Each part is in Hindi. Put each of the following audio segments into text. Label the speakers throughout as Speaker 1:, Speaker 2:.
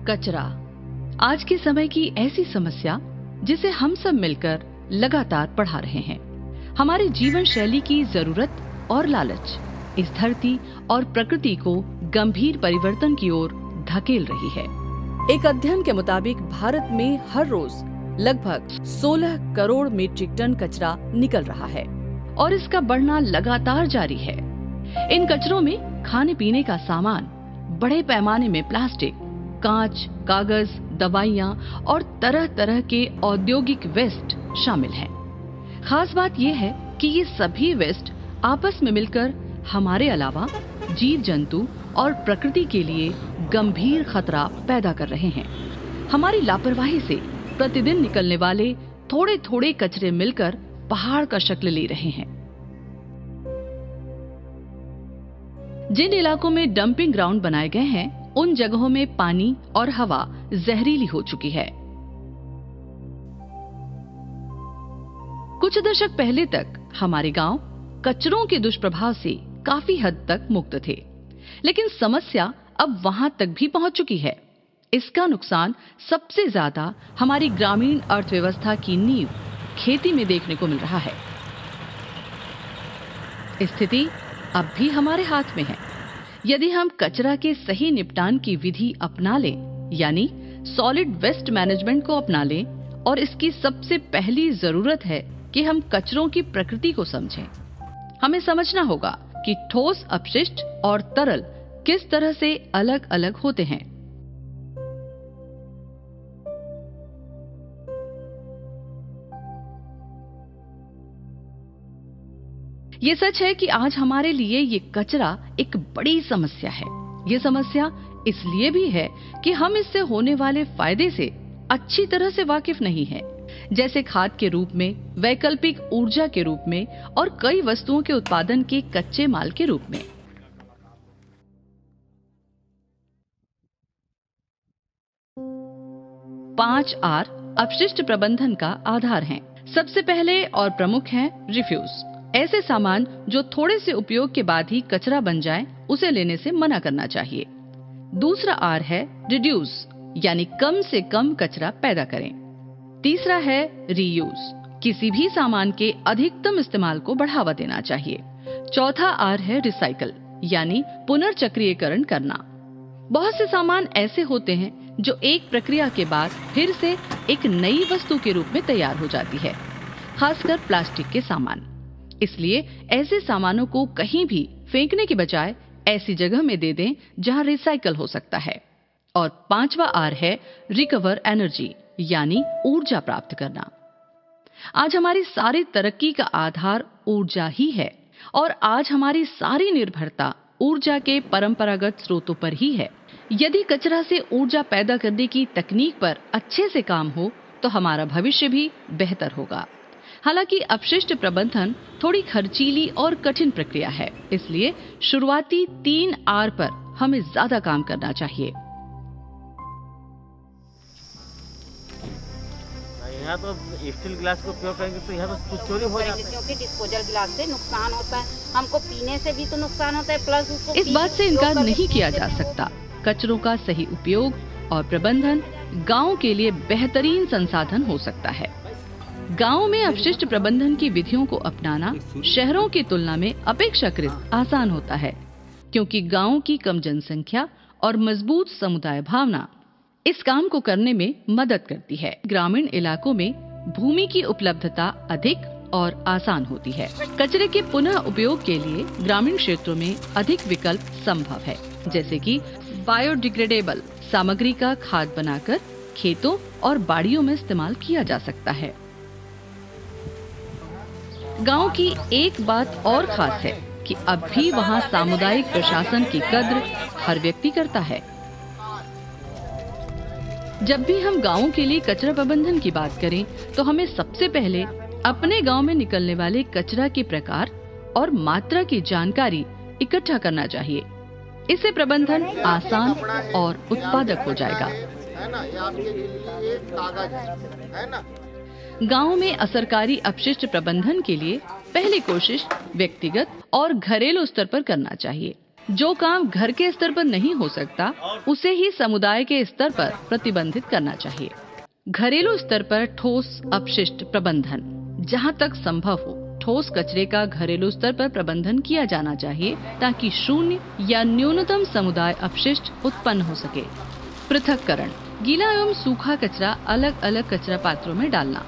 Speaker 1: कचरा आज के समय की ऐसी समस्या जिसे हम सब मिलकर लगातार बढ़ा रहे हैं। हमारे जीवन शैली की जरूरत और लालच इस धरती और प्रकृति को गंभीर परिवर्तन की ओर धकेल रही है। एक अध्ययन के मुताबिक भारत में हर रोज लगभग 16 करोड़ मीट्रिक टन कचरा निकल रहा है और इसका बढ़ना लगातार जारी है। इन कचरों में खाने पीने का सामान, बड़े पैमाने में प्लास्टिक, कांच, कागज, दवाइयां और तरह तरह के औद्योगिक वेस्ट शामिल हैं। खास बात यह है कि ये सभी वेस्ट आपस में मिलकर हमारे अलावा जीव जंतु और प्रकृति के लिए गंभीर खतरा पैदा कर रहे हैं। हमारी लापरवाही से प्रतिदिन निकलने वाले थोड़े थोड़े कचरे मिलकर पहाड़ का शक्ल ले रहे हैं। जिन इलाकों में डंपिंग ग्राउंड बनाए गए हैं, उन जगहों में पानी और हवा जहरीली हो चुकी है। कुछ दशक पहले तक हमारे गांव कचरों के दुष्प्रभाव से काफी हद तक मुक्त थे, लेकिन समस्या अब वहां तक भी पहुंच चुकी है। इसका नुकसान सबसे ज्यादा हमारी ग्रामीण अर्थव्यवस्था की नींव खेती में देखने को मिल रहा है। स्थिति अब भी हमारे हाथ में है। यदि हम कचरा के सही निपटान की विधि अपना लें, यानी सॉलिड वेस्ट मैनेजमेंट को अपना लें, और इसकी सबसे पहली जरूरत है कि हम कचरों की प्रकृति को समझें। हमें समझना होगा कि ठोस अपशिष्ट और तरल किस तरह से अलग अलग होते हैं। ये सच है कि आज हमारे लिए ये कचरा एक बड़ी समस्या है। ये समस्या इसलिए भी है कि हम इससे होने वाले फायदे से अच्छी तरह से वाकिफ नहीं हैं, जैसे खाद के रूप में, वैकल्पिक ऊर्जा के रूप में और कई वस्तुओं के उत्पादन के कच्चे माल के रूप में। पांच आर अपशिष्ट प्रबंधन का आधार हैं। सबसे पहले और प्रमुख है रिफ्यूज। ऐसे सामान जो थोड़े से उपयोग के बाद ही कचरा बन जाए, उसे लेने से मना करना चाहिए। दूसरा आर है रिड्यूस, यानी कम से कम कचरा पैदा करें। तीसरा है रीयूज, किसी भी सामान के अधिकतम इस्तेमाल को बढ़ावा देना चाहिए। चौथा आर है रिसाइकल, यानी पुनर्चक्रीयकरण करना। बहुत से सामान ऐसे होते हैं जो एक प्रक्रिया के बाद फिर से एक नई वस्तु के रूप में तैयार हो जाती है, खासकर प्लास्टिक के सामान। इसलिए ऐसे सामानों को कहीं भी फेंकने के बजाय ऐसी जगह में दे दें जहां रिसाइकल हो सकता है। और पांचवा आर है रिकवर एनर्जी, यानी ऊर्जा प्राप्त करना। आज हमारी सारी तरक्की का आधार ऊर्जा ही है और आज हमारी सारी निर्भरता ऊर्जा के परंपरागत स्रोतों पर ही है। यदि कचरा से ऊर्जा पैदा करने की तकनीक पर अच्छे से काम हो तो हमारा भविष्य भी बेहतर होगा। हालांकि अपशिष्ट प्रबंधन थोड़ी खर्चीली और कठिन प्रक्रिया है, इसलिए शुरुआती 3 आर पर हमें ज्यादा काम करना चाहिए।
Speaker 2: यहाँ तो स्टील गिलास को उपयोग करेंगे तो यहाँ तो चोरी हो जाता है,
Speaker 3: क्योंकि डिस्पोजल गिलास से नुकसान होता है। हमको पीने से भी तो नुकसान होता है, प्लस उसको
Speaker 1: इस बात से इनकार नहीं किया जा सकता। कचरों का सही उपयोग और प्रबंधन गांव के लिए बेहतरीन संसाधन हो सकता है। गांव में अपशिष्ट प्रबंधन की विधियों को अपनाना शहरों की तुलना में अपेक्षाकृत आसान होता है, क्योंकि गांव की कम जनसंख्या और मजबूत समुदाय भावना इस काम को करने में मदद करती है। ग्रामीण इलाकों में भूमि की उपलब्धता अधिक और आसान होती है। कचरे के पुनः उपयोग के लिए ग्रामीण क्षेत्रों में अधिक विकल्प संभव है, जैसे कि बायोडिग्रेडेबल सामग्री का खाद बनाकर खेतों और बाड़ियों में इस्तेमाल किया जा सकता है। गांव की एक बात और खास है कि अब भी वहां सामुदायिक प्रशासन की कद्र हर व्यक्ति करता है। जब भी हम गांवों के लिए कचरा प्रबंधन की बात करें तो हमें सबसे पहले अपने गांव में निकलने वाले कचरा के प्रकार और मात्रा की जानकारी इकट्ठा करना चाहिए। इससे प्रबंधन आसान और उत्पादक हो जाएगा। गांव में असरकारी अपशिष्ट प्रबंधन के लिए पहली कोशिश व्यक्तिगत और घरेलू स्तर पर करना चाहिए। जो काम घर के स्तर पर नहीं हो सकता, उसे ही समुदाय के स्तर पर प्रतिबंधित करना चाहिए। घरेलू स्तर पर ठोस अपशिष्ट प्रबंधन। जहां तक संभव हो, ठोस कचरे का घरेलू स्तर पर प्रबंधन किया जाना चाहिए ताकि शून्य या न्यूनतम समुदाय अपशिष्ट उत्पन्न हो सके। पृथक्करण। गीला एवं सूखा कचरा अलग अलग कचरा पात्रों में डालना।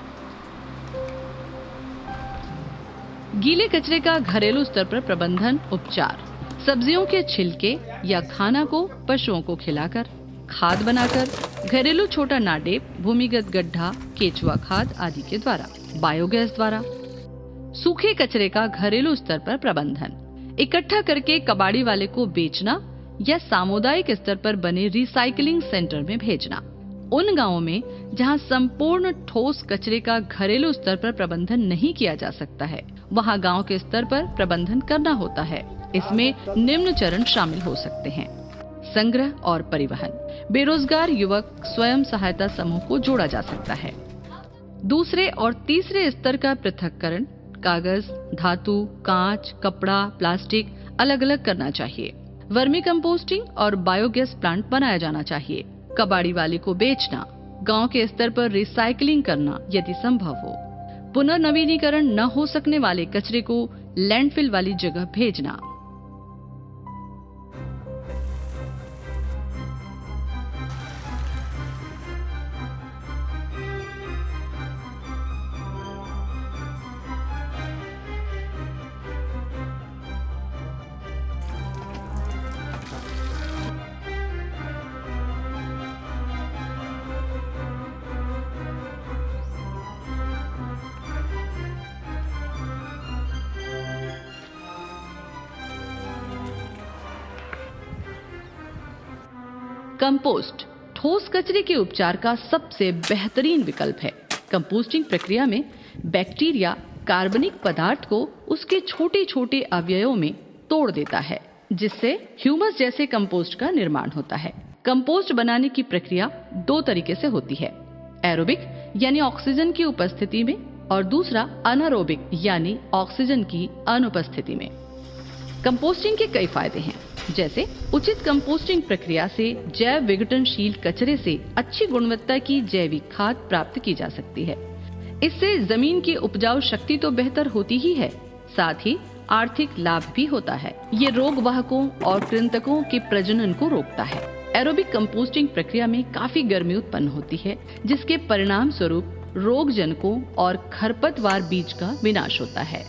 Speaker 1: गीले कचरे का घरेलू स्तर पर प्रबंधन उपचार। सब्जियों के छिलके या खाना को पशुओं को खिलाकर, खाद बनाकर, घरेलू छोटा नाडेप, भूमिगत गड्ढा, केचुआ खाद आदि के द्वारा, बायोगैस द्वारा। सूखे कचरे का घरेलू स्तर पर प्रबंधन। इकट्ठा करके कबाड़ी वाले को बेचना या सामुदायिक स्तर पर बने रिसाइकलिंग सेंटर में भेजना। उन गांवों में जहां संपूर्ण ठोस कचरे का घरेलू स्तर पर प्रबंधन नहीं किया जा सकता है, वहां गांव के स्तर पर प्रबंधन करना होता है। इसमें निम्न चरण शामिल हो सकते हैं। संग्रह और परिवहन। बेरोजगार युवक स्वयं सहायता समूह को जोड़ा जा सकता है। दूसरे और तीसरे स्तर का पृथक्करण कागज, धातु, कांच, कपड़ा, प्लास्टिक अलग अलग करना चाहिए। वर्मी कंपोस्टिंग और बायोगैस प्लांट बनाया जाना चाहिए। कबाड़ी वाले को बेचना, गांव के स्तर पर रिसाइकलिंग करना यदि संभव हो। पुनर्नवीनीकरण न हो सकने वाले कचरे को लैंडफिल वाली जगह भेजना। कंपोस्ट ठोस कचरे के उपचार का सबसे बेहतरीन विकल्प है। कंपोस्टिंग प्रक्रिया में बैक्टीरिया कार्बनिक पदार्थ को उसके छोटे छोटे अवयवों में तोड़ देता है, जिससे ह्यूमस जैसे कंपोस्ट का निर्माण होता है। कंपोस्ट बनाने की प्रक्रिया दो तरीके से होती है, एरोबिक यानी ऑक्सीजन की उपस्थिति में, और दूसरा अनारोबिक यानी ऑक्सीजन की अनुपस्थिति में। कंपोस्टिंग के कई फायदे हैं, जैसे उचित कंपोस्टिंग प्रक्रिया से जैव विघटनशील कचरे से अच्छी गुणवत्ता की जैविक खाद प्राप्त की जा सकती है। इससे जमीन की उपजाऊ शक्ति तो बेहतर होती ही है, साथ ही आर्थिक लाभ भी होता है। ये रोग वाहकों और कृंतकों के प्रजनन को रोकता है। एरोबिक कंपोस्टिंग प्रक्रिया में काफी गर्मी उत्पन्न होती है, जिसके परिणाम स्वरूप रोगजनकों और खरपतवार बीज का विनाश होता है।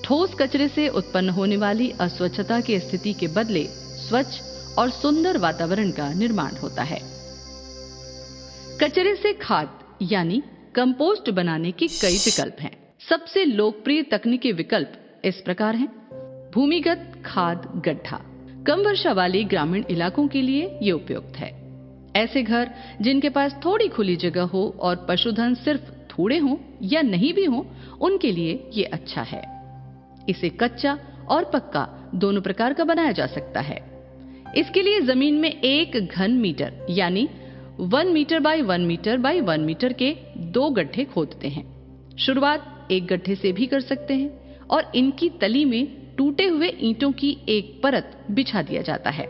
Speaker 1: ठोस कचरे से उत्पन्न होने वाली अस्वच्छता की स्थिति के बदले स्वच्छ और सुंदर वातावरण का निर्माण होता है। कचरे से खाद यानी कंपोस्ट बनाने के कई विकल्प हैं। सबसे लोकप्रिय तकनीकी विकल्प इस प्रकार हैं। भूमिगत खाद गड्ढा। कम वर्षा वाले ग्रामीण इलाकों के लिए ये उपयुक्त है। ऐसे घर जिनके पास थोड़ी खुली जगह हो और पशुधन सिर्फ थोड़े हों या नहीं भी हों, उनके लिए ये अच्छा है। इसे कच्चा और पक्का दोनों प्रकार का बनाया जा सकता है। इसके लिए जमीन में 1 घन मीटर यानी 1 metre by 1 metre by 1 metre के 2 गड्ढे खोदते हैं। शुरुआत एक गड्ढे से भी कर सकते हैं और इनकी तली में टूटे हुए ईंटों की एक परत बिछा दिया जाता है।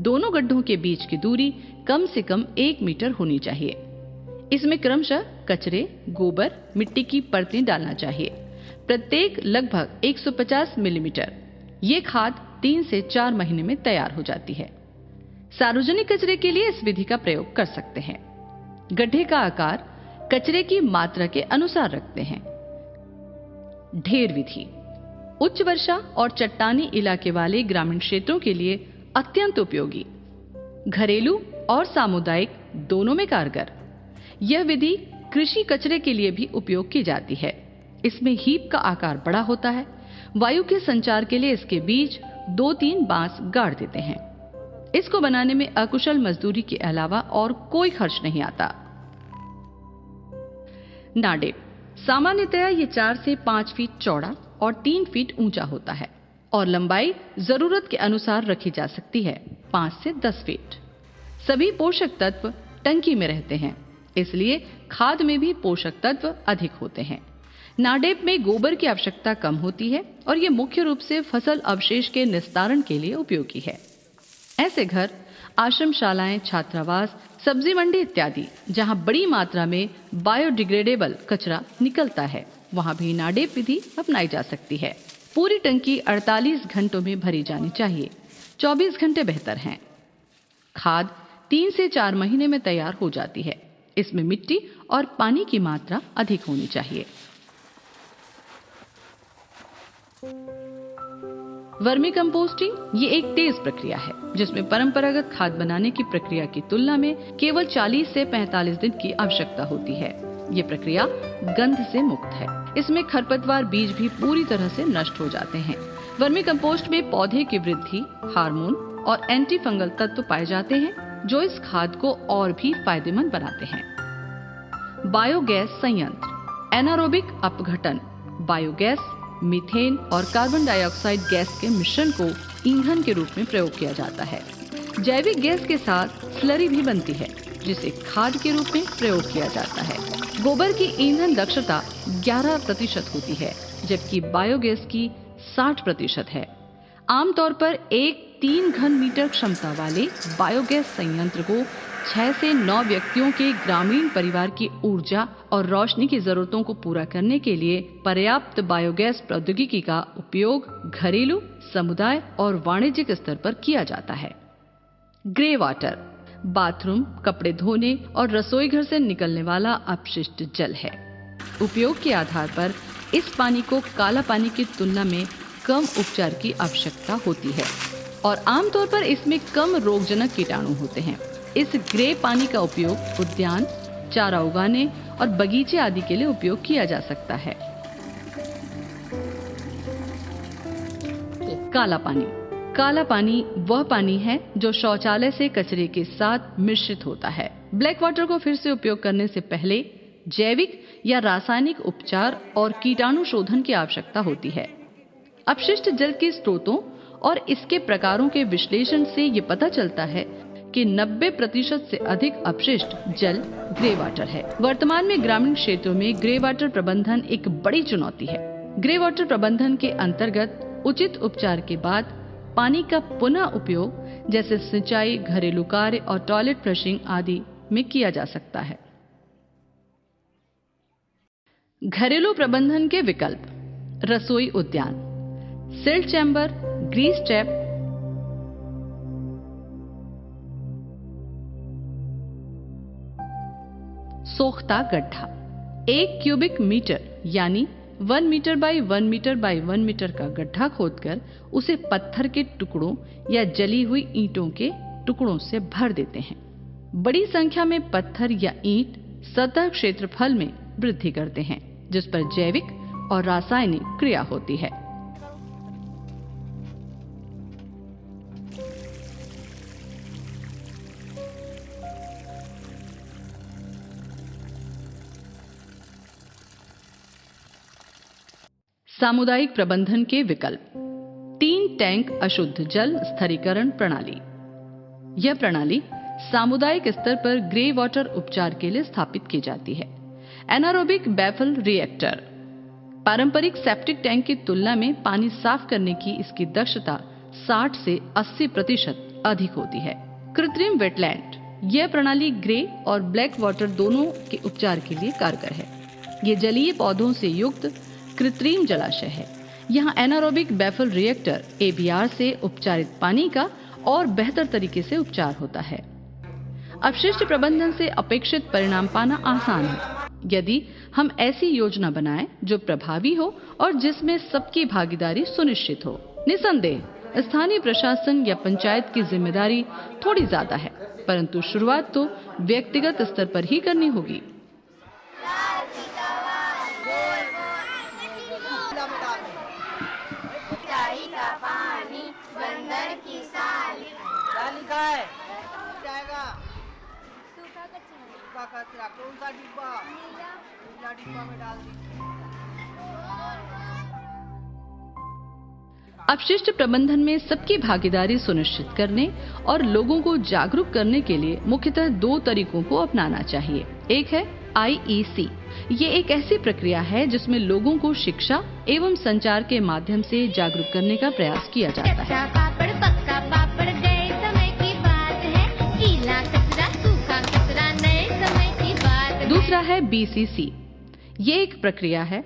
Speaker 1: दोनों गड्ढों के बीच की दूरी कम से कम 1 मीटर होनी चाहिए। इसमें क्रमशः कचरे, गोबर, मिट्टी की परतें डालना चाहिए, प्रत्येक लगभग 150 मिलीमीटर। ये खाद 3 से 4 महीने में तैयार हो जाती है। सार्वजनिक कचरे के लिए इस विधि का प्रयोग कर सकते हैं। गड्ढे का आकार कचरे की मात्रा के अनुसार रखते हैं। ढेर विधि उच्च वर्षा और चट्टानी इलाके वाले ग्रामीण क्षेत्रों के लिए अत्यंत उपयोगी, घरेलू और सामुदायिक दोनों में कारगर। यह विधि कृषि कचरे के लिए भी उपयोग की जाती है। इसमें हीप का आकार बड़ा होता है। वायु के संचार के लिए इसके बीच 2-3 बांस गाड़ देते हैं। इसको बनाने में अकुशल मजदूरी के अलावा और कोई खर्च नहीं आता। नाडेप सामान्यतया ये 4 से 5 फीट चौड़ा और 3 फीट ऊंचा होता है और लंबाई जरूरत के अनुसार रखी जा सकती है, 5 से 10 फीट। सभी पोषक तत्व टंकी में रहते हैं, इसलिए खाद में भी पोषक तत्व अधिक होते हैं। नाडेप में गोबर की आवश्यकता कम होती है और ये मुख्य रूप से फसल अवशेष के निस्तारण के लिए उपयोगी है। ऐसे घर आश्रमशालाएं, छात्रावास, सब्जी मंडी इत्यादि जहां बड़ी मात्रा में बायोडिग्रेडेबल कचरा निकलता है, वहां भी नाडेप विधि अपनाई जा सकती है। पूरी टंकी 48 घंटों में भरी जानी चाहिए। 24 घंटे बेहतर हैं। खाद 3 से 4 महीने में तैयार हो जाती है। इसमें मिट्टी और पानी की मात्रा अधिक होनी चाहिए। वर्मी कंपोस्टिंग ये एक तेज प्रक्रिया है जिसमें परंपरागत खाद बनाने की प्रक्रिया की तुलना में केवल 40 से 45 दिन की आवश्यकता होती है। ये प्रक्रिया गंध से मुक्त है। इसमें खरपतवार बीज भी पूरी तरह से नष्ट हो जाते हैं। वर्मी कंपोस्ट में पौधे की वृद्धि, हार्मोन और एंटी फंगल तत्व पाए जाते हैं जो इस खाद को और भी फायदेमंद बनाते हैं। बायोगैस संयंत्र एनारोबिक अपघटन बायोगैस, मीथेन और कार्बन डाइऑक्साइड गैस के मिश्रण को ईंधन के रूप में प्रयोग किया जाता है। जैविक गैस के साथ स्लरी भी बनती है जिसे खाद के रूप में प्रयोग किया जाता है। गोबर की ईंधन दक्षता 11% होती है जबकि बायोगैस की 60% है। आमतौर पर एक 3 घन मीटर क्षमता वाले बायोगैस संयंत्र को 6 से 9 व्यक्तियों के ग्रामीण परिवार की ऊर्जा और रोशनी की जरूरतों को पूरा करने के लिए पर्याप्त बायोगैस प्रौद्योगिकी का उपयोग घरेलू, समुदाय और वाणिज्यिक स्तर पर किया जाता है। ग्रे वाटर बाथरूम, कपड़े धोने और रसोई घर से निकलने वाला अपशिष्ट जल है। उपयोग के आधार पर इस पानी को काला पानी की तुलना में कम उपचार की आवश्यकता होती है और आमतौर पर इसमें कम रोगजनक कीटाणु होते हैं। इस ग्रे पानी का उपयोग उद्यान, चारा उगाने और बगीचे आदि के लिए उपयोग किया जा सकता है। काला पानी वह पानी है जो शौचालय से कचरे के साथ मिश्रित होता है। ब्लैक वाटर को फिर से उपयोग करने से पहले जैविक या रासायनिक उपचार और कीटाणु शोधन की आवश्यकता होती है। अपशिष्ट जल के स्रोतों और इसके प्रकारों के विश्लेषण से ये पता चलता है कि 90% से अधिक अपशिष्ट जल ग्रे वाटर है। वर्तमान में ग्रामीण क्षेत्रों में ग्रे वाटर प्रबंधन एक बड़ी चुनौती है। ग्रे वाटर प्रबंधन के अंतर्गत उचित उपचार के बाद पानी का पुनः उपयोग जैसे सिंचाई, घरेलू कार्य और टॉयलेट फ्लशिंग आदि में किया जा सकता है। घरेलू प्रबंधन के विकल्प: रसोई उद्यान, सिल्ट चैम्बर, ग्रीस ट्रैप, सोख्ता गड्ढा। 1 क्यूबिक मीटर यानी 1 metre by 1 metre by 1 metre का गड्ढा खोदकर उसे पत्थर के टुकड़ों या जली हुई ईंटों के टुकड़ों से भर देते हैं। बड़ी संख्या में पत्थर या ईंट सतह क्षेत्रफल में वृद्धि करते हैं जिस पर जैविक और रासायनिक क्रिया होती है। सामुदायिक प्रबंधन के विकल्प: 3 टैंक अशुद्ध जल स्थिरीकरण प्रणाली। यह प्रणाली सामुदायिक स्तर पर ग्रे वाटर उपचार के लिए स्थापित की जाती है। एनारोबिक बैफल रिएक्टर पारंपरिक सेप्टिक टैंक की तुलना में पानी साफ करने की इसकी दक्षता 60 से 80% अधिक होती है। कृत्रिम वेटलैंड यह प्रणाली ग्रे और ब्लैक वाटर दोनों के उपचार के लिए कारगर है। ये जलीय पौधों से युक्त कृत्रिम जलाशय है। यहाँ एनारोबिक बैफल रिएक्टर ABR से उपचारित पानी का और बेहतर तरीके से उपचार होता है। अपशिष्ट प्रबंधन से अपेक्षित परिणाम पाना आसान है यदि हम ऐसी योजना बनाएं जो प्रभावी हो और जिसमें सबकी भागीदारी सुनिश्चित हो। निसंदेह स्थानीय प्रशासन या पंचायत की जिम्मेदारी थोड़ी ज्यादा है, परंतु शुरुआत तो व्यक्तिगत स्तर पर ही करनी होगी। अपशिष्ट प्रबंधन में सबकी भागीदारी सुनिश्चित करने और लोगों को जागरूक करने के लिए मुख्यतः 2 तरीकों को अपनाना चाहिए। एक है IEC। ये एक ऐसी प्रक्रिया है जिसमें लोगों को शिक्षा एवं संचार के माध्यम से जागरूक करने का प्रयास किया जाता है।
Speaker 4: कच्चा पापड़ पक्का पापड़ गए समय की बात है, गीला कचरा सूखा कचरा नए समय की बात है।
Speaker 1: दूसरा है BCC। ये एक प्रक्रिया है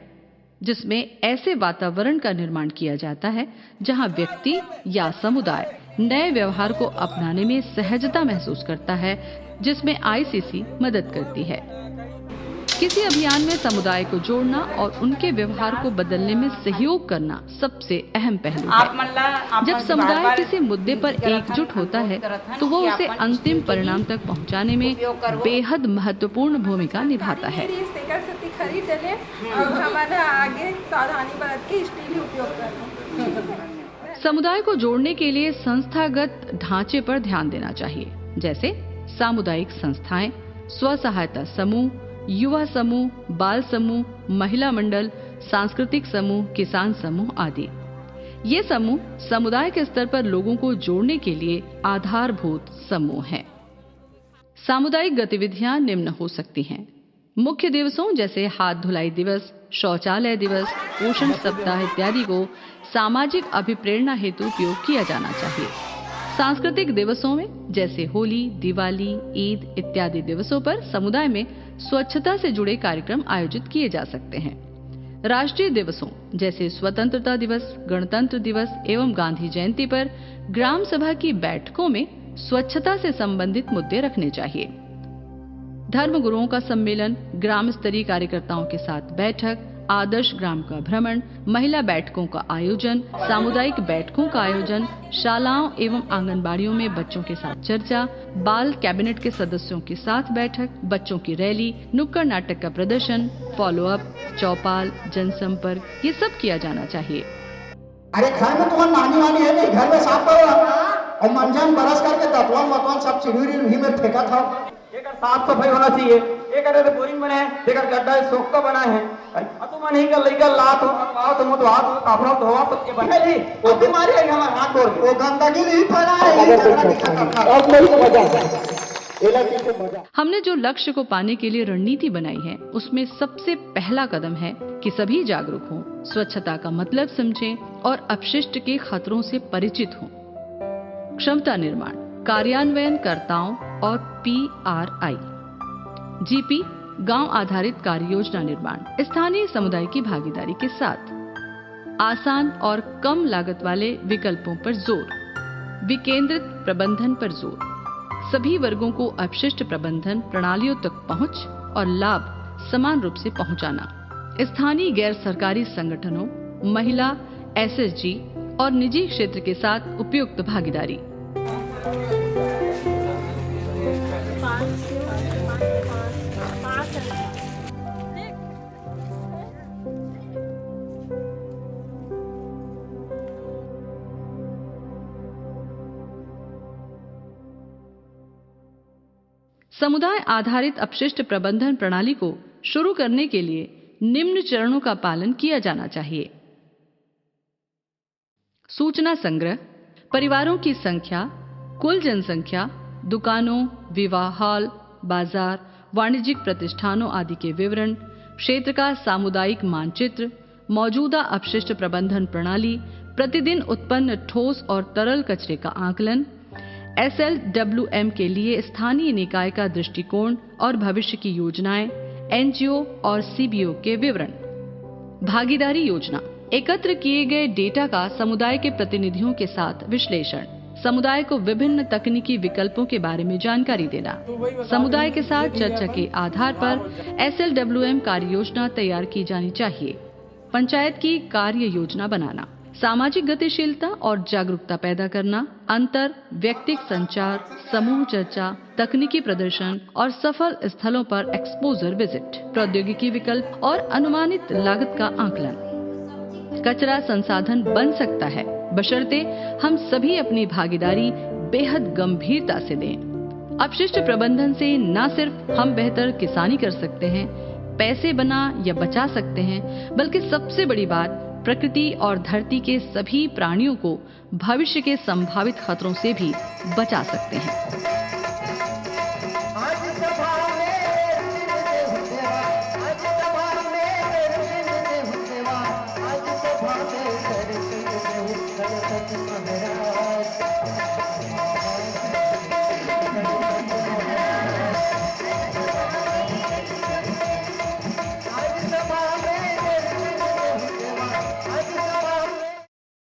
Speaker 1: जिसमें ऐसे वातावरण का निर्माण किया जाता है जहां व्यक्ति या समुदाय नए व्यवहार को अपनाने में सहजता महसूस करता है, जिसमें ICC मदद करती है। किसी अभियान में समुदाय को जोड़ना और उनके व्यवहार को बदलने में सहयोग करना सबसे अहम पहलू है। जब समुदाय किसी मुद्दे पर एकजुट होता है तो वो उसे अंतिम परिणाम तक पहुंचाने में बेहद महत्वपूर्ण भूमिका निभाता है। समुदाय को जोड़ने के लिए संस्थागत ढांचे पर ध्यान देना चाहिए, जैसे सामुदायिक संस्थाएं, स्व-सहायता समूह, युवा समूह, बाल समूह, महिला मंडल, सांस्कृतिक समूह, किसान समूह आदि। ये समूह समुदाय के स्तर पर लोगों को जोड़ने के लिए आधारभूत समूह हैं। सामुदायिक गतिविधियां निम्न हो सकती हैं। मुख्य दिवसों जैसे हाथ धुलाई दिवस, शौचालय दिवस, पोषण सप्ताह इत्यादि को सामाजिक अभिप्रेरणा हेतु उपयोग किया जाना चाहिए। सांस्कृतिक दिवसों में जैसे होली, दिवाली, ईद इत्यादि दिवसों पर समुदाय में स्वच्छता से जुड़े कार्यक्रम आयोजित किए जा सकते हैं। राष्ट्रीय दिवसों जैसे स्वतंत्रता दिवस, गणतंत्र दिवस एवं गांधी जयंती पर ग्राम सभा की बैठकों में स्वच्छता से संबंधित मुद्दे रखने चाहिए। धर्म गुरुओं का सम्मेलन, ग्राम स्तरीय कार्यकर्ताओं के साथ बैठक, आदर्श ग्राम का भ्रमण, महिला बैठकों का आयोजन, सामुदायिक बैठकों का आयोजन, शालाओं एवं आंगनबाड़ियों में बच्चों के साथ चर्चा, बाल कैबिनेट के सदस्यों के साथ बैठक, बच्चों की रैली, नुक्कड़ नाटक का प्रदर्शन, फॉलो अप, चौपाल, जनसंपर्क, ये सब किया जाना चाहिए।
Speaker 5: अरे घर में तुम्हारी नानी वानी है नहीं, घर में साफ करो और मंजन बरस करके दतवन मतवन सब चिड़िड़ी में फेंका था।
Speaker 6: एक साफ सफाई होना चाहिए। एक अरे बोरिंग बने हैं, देखकर गड्ढा सोखता बना है। तुम नहीं कर लेकर लात आओ तुम तो हाथ कपड़ा धोवा तो ये बने जी वो बीमारी है हमारे हाथ धो वो गंदगी नहीं फैला है।
Speaker 1: हमने जो लक्ष्य को पाने के लिए रणनीति बनाई है उसमें सबसे पहला कदम है कि सभी जागरूक हों, स्वच्छता का मतलब समझें और अपशिष्ट के खतरों से परिचित हों। क्षमता निर्माण, कार्यान्वयनकर्ताओं और PRI, GP गांव आधारित कार्य योजना निर्माण, स्थानीय समुदाय की भागीदारी के साथ आसान और कम लागत वाले विकल्पों पर जोर, विकेंद्रित प्रबंधन पर जोर, सभी वर्गों को अपशिष्ट प्रबंधन प्रणालियों तक पहुंच और लाभ समान रूप से पहुंचाना, स्थानीय गैर सरकारी संगठनों, महिला, SSG और निजी क्षेत्र के साथ उपयुक्त भागीदारी। समुदाय आधारित अपशिष्ट प्रबंधन प्रणाली को शुरू करने के लिए निम्न चरणों का पालन किया जाना चाहिए। सूचना संग्रह, परिवारों की संख्या, कुल जनसंख्या, दुकानों, विवाह हॉल, बाजार, वाणिज्यिक प्रतिष्ठानों आदि के विवरण, क्षेत्र का सामुदायिक मानचित्र, मौजूदा अपशिष्ट प्रबंधन प्रणाली, प्रतिदिन उत्पन्न ठोस और तरल कचरे का आकलन, SLWM के लिए स्थानीय निकाय का दृष्टिकोण और भविष्य की योजनाएं, NGO और CBO के विवरण। भागीदारी योजना, एकत्र किए गए डेटा का समुदाय के प्रतिनिधियों के साथ विश्लेषण, समुदाय को विभिन्न तकनीकी विकल्पों के बारे में जानकारी देना, समुदाय के साथ चर्चा के आधार पर SLWM कार्य योजना तैयार की जानी चाहिए, पंचायत की कार्य योजना बनाना, सामाजिक गतिशीलता और जागरूकता पैदा करना, अंतर व्यक्तिक संचार, समूह चर्चा, तकनीकी प्रदर्शन और सफल स्थलों पर एक्सपोजर विजिट, प्रौद्योगिकी विकल्प और अनुमानित लागत का आकलन। कचरा संसाधन बन सकता है बशर्ते हम सभी अपनी भागीदारी बेहद गंभीरता से दें। अपशिष्ट प्रबंधन से न सिर्फ हम बेहतर किसानी कर सकते हैं, पैसे बना या बचा सकते हैं, बल्कि सबसे बड़ी बात प्रकृति और धरती के सभी प्राणियों को भविष्य के संभावित खतरों से भी बचा सकते हैं।